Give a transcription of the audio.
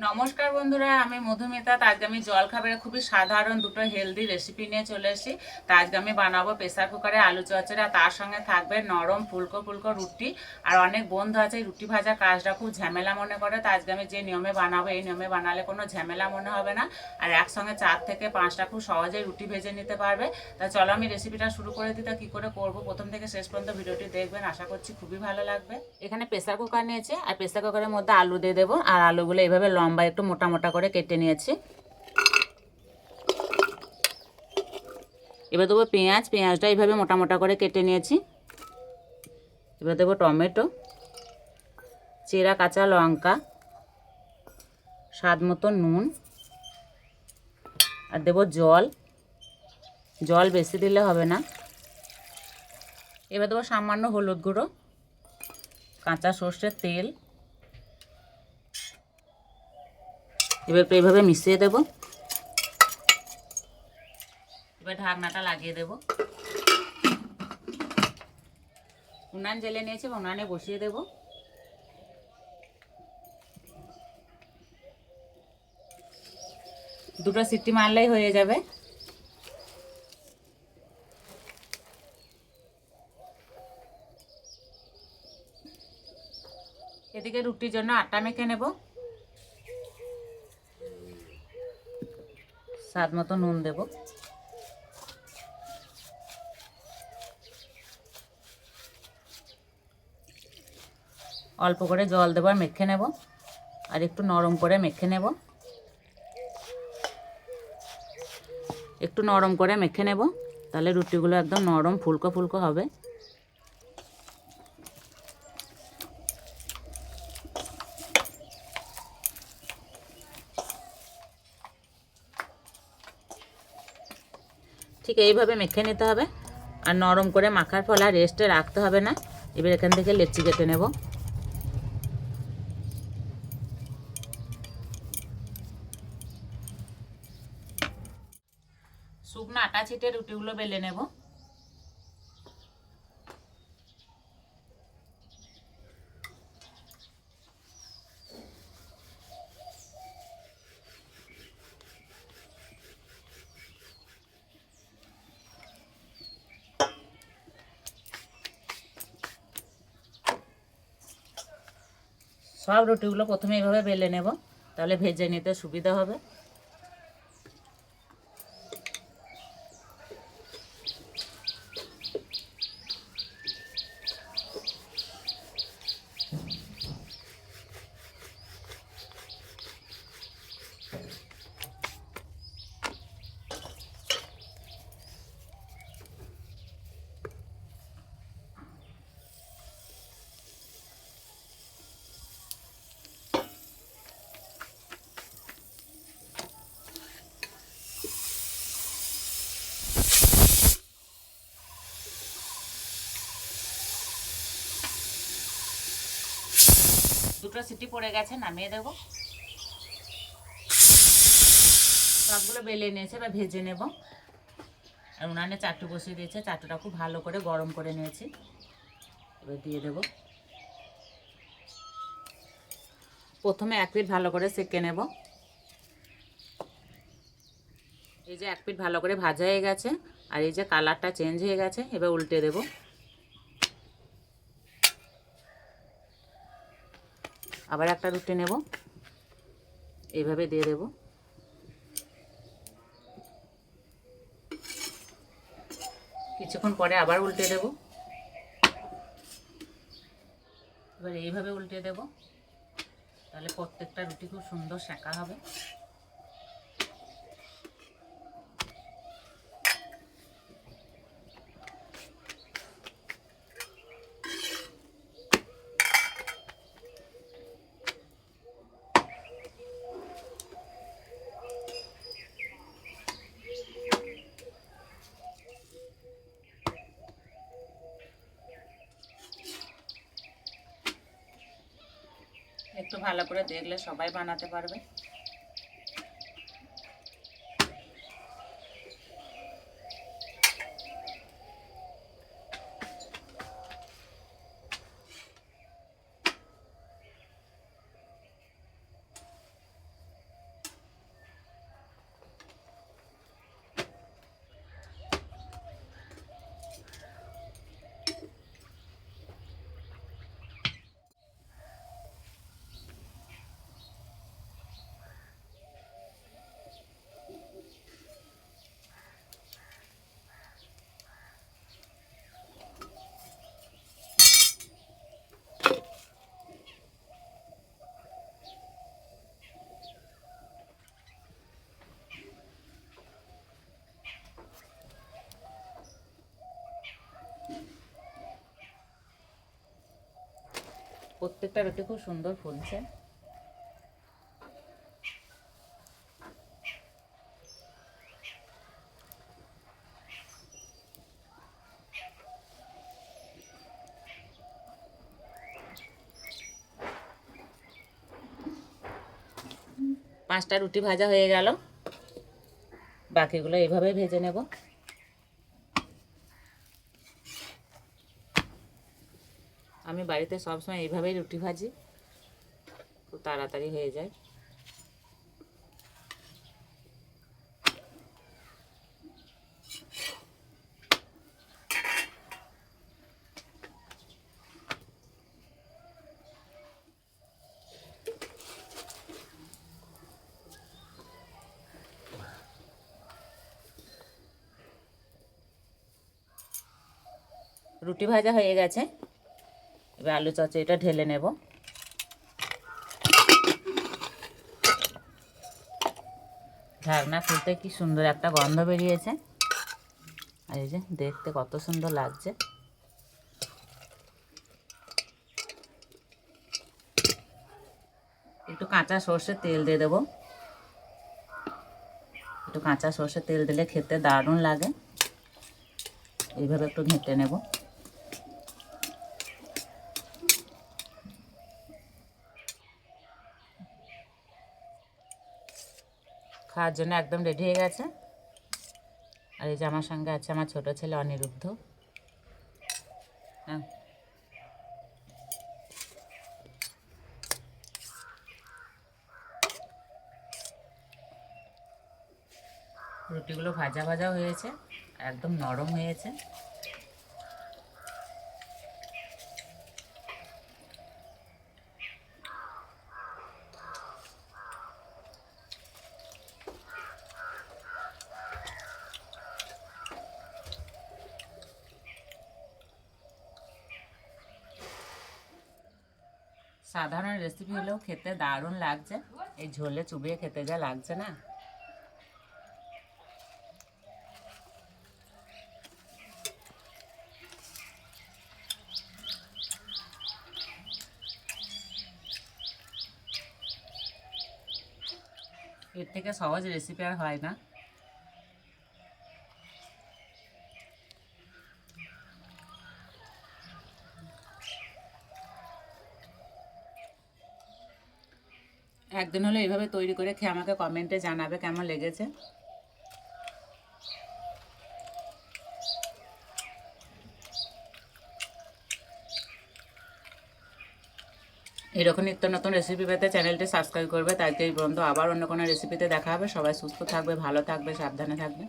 নমস্কার বন্ধুরা, আমি মধুমিতা। আজকে আমি জলখাবারে খুবই সাধারণ দুটো হেলদি রেসিপি নিয়ে চলে এসেছি। তা আজকে আমি বানাবো প্রেসার কুকারে আলু চচ্চড়ি, আর তার সঙ্গে থাকবে নরম ফুলকো ফুলকো রুটি। আর অনেক বন্ধু আছে রুটি ভাজা কাজটা খুব ঝামেলা মনে করে, তা আজকে আমি যে নিয়মে বানাবো এই নিয়মে বানালে কোনো ঝামেলা মনে হবে না। আর একসঙ্গে 4 থেকে 5টা খুব সহজেই রুটি ভেজে নিতে পারবে। তা চলো আমি রেসিপিটা শুরু করে দিই। তা কী করে করবো প্রথম থেকে শেষ পর্যন্ত ভিডিওটি দেখবেন, আশা করছি খুবই ভালো লাগবে। এখানে প্রেসার কুকার নিয়েছি, আর প্রেসার কুকারের মধ্যে আলু দিয়ে দেবো। আর আলুগুলো এইভাবে লম্বা একটু মোটা মোটা করে কেটে নিয়েছি। এবার দেবো পেঁয়াজটা এইভাবে মোটা মোটা করে কেটে নিয়েছি। এবার দেবো টমেটো, চেরা কাঁচা লঙ্কা, স্বাদ মতো নুন, আর দেবো জল বেশি দিলে হবে না। এবার দেবো সামান্য হলুদ গুঁড়ো, কাঁচা সর্ষের তেল। এবার এইভাবে মিশিয়ে দেব। এবার ঢাকনাটা লাগিয়ে দেব। উনান জেলে নিয়েছি, উনানে বসিয়ে দেব। দুটো সিটি মারলেই হয়ে যাবে। এদিকে রুটির জন্য আটা মেখে নেব। স্বাদ মতো নুন দেব। অল্প করে জল দেবো আর মেখে নেব। আর একটু নরম করে মেখে নেব। একটু নরম করে মেখে নেব, তাহলে রুটিগুলো একদম নরম ফুলকো ফুলকো হবে। ঠিক এইভাবে মেখে নিতে হবে। আর নরম করে মাখার ফল আর রেস্টে রাখতে হবে না। এবার এখান থেকে লেচি কেটে নেব। শুকনো আটা ছিটে রুটিগুলো বেলে নেব। সব রুটিগুলো প্রথমে এইভাবে বেলে নেব, তাহলে ভেজে নিতে সুবিধা হবে। দুটো সিটি পড়ে গেছে, নামিয়ে দেব। সবগুলো বেলে নিয়েছে, এবার ভেজে নেব। আর উনানে চাটু বসিয়ে দিয়েছে, চাটুটা খুব ভালো করে গরম করে নিয়েছি। এবার দিয়ে দেব। প্রথমে এক পিঠ ভালো করে সেঁকে নেব। এই যে এক পিঠ ভালো করে ভাজা হয়ে গেছে, আর এই যে কালারটা চেঞ্জ হয়ে গেছে। এবার উল্টে দেব। আবার একটা রুটি নেব, এইভাবে দিয়ে দেব। কিছুক্ষণ পরে আবার উল্টে দেব। এবার এইভাবে উল্টে দেব, তাহলে প্রত্যেকটা রুটি খুব সুন্দর সেঁকা হবে। একটু ভালো করে দেখলে সবাই বানাতে পারবে। প্রত্যেকটা রুটি খুব সুন্দর ফুলছে। পাঁচটা রুটি ভাজা হয়ে গেল, বাকিগুলো এইভাবে ভেজে নেব। আমি বাড়িতে সবসময় এইভাবেই রুটি ভাজি, খুব তাড়াতাড়ি হয়ে যায়। রুটি ভাজা হয়ে গেছে, এবার আলু চচ্চড়িটা ঢেলে নেব। ঢাকনা খুলতে কি সুন্দর একটা গন্ধ বেরিয়েছে, আর এই যে দেখতে কত সুন্দর লাগছে। একটু কাঁচা সর্ষের তেল দিয়ে দেবো। একটু কাঁচা সর্ষের তেল দিলে খেতে দারুণ লাগে। এইভাবে একটু ঘেঁটে নেব। খাওয়ার জন্য একদম রেডি হয়ে গেছে। আর এই যে আমার সঙ্গে আছে আমার ছোট ছেলে অনিরুদ্ধ। হ্যাঁ, রুটিগুলো ভাজা ভাজা হয়েছে, একদম নরম হয়েছে। সাধারণ রেসিপি হলেও খেতে দারুণ লাগছে। এই ঝোলে চুবিয়ে খেতে যা লাগছে না। এর থেকে সহজ রেসিপি আর হয় না। একদিন হলে এইভাবে তৈরি করে খেয়ে আমাকে কমেন্টে জানাবে কেমন লেগেছে। এরকম নিত্য নতুন রেসিপি পেতে চ্যানেলটি সাবস্ক্রাইব করবে। তাই এই পর্যন্ত আবার অন্য কোনো রেসিপিতে দেখা হবে। সবাই সুস্থ থাকবে, ভালো থাকবে, সাবধানে থাকবে।